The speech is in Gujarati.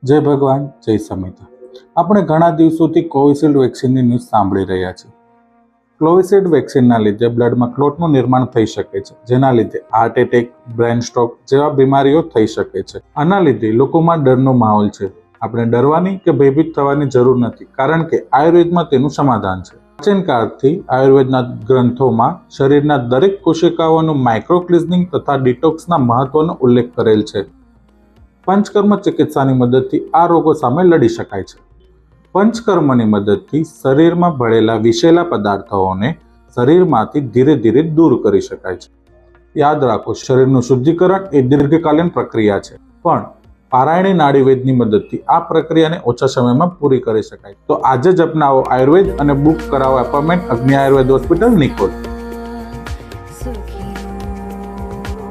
જય ભગવાન, જય સમિતા. આપણે ઘણા દિવસોથી કોવિશિલ્ડ વેક્સિનની ન્યૂઝ સાંભળી રહ્યા છીએ. કોવિશિલ્ડ વેક્સિનના લીધે બ્લડમાં ક્લોટનું નિર્માણ થઈ શકે છે, જેના લીધે હાર્ટ એટેક, બ્રેન સ્ટ્રોક જેવા બીમારીઓ થઈ શકે છે. આના લીધે લોકોમાં ડરનો માહોલ છે. આપણે ડરવાની કે ભયભીત થવાની જરૂર નથી, કારણ કે આયુર્વેદમાં તેનું સમાધાન છે. પ્રાચીન કાળથી આયુર્વેદના ગ્રંથોમાં શરીરના દરેક કોશિકાઓનું માઇક્રો ક્લિનિંગ તથા ડિટોક્સના મહત્વનો ઉલ્લેખ કરેલ છે. પંચકર્મ ચિકિત્સાની મદદથી આ રોગો સામે લડી શકાય છે. પંચકર્મની મદદથી શરીરમાં ભળેલા વિષેલા પદાર્થોને શરીરમાંથી ધીરે ધીરે દૂર કરી શકાય છે. યાદ રાખો, શરીરનું શુદ્ધિકરણ એ દીર્ઘકાલીન પ્રક્રિયા છે, પણ પારાયણી નાડીવેદની મદદથી આ પ્રક્રિયાને ઓછા સમયમાં પૂરી કરી શકાય. તો આજે જ અપનાવો આયુર્વેદ અને બુક કરાવો એપોઇન્ટમેન્ટ અગ્નિ આયુર્વેદ હોસ્પિટલ, નિકોલ.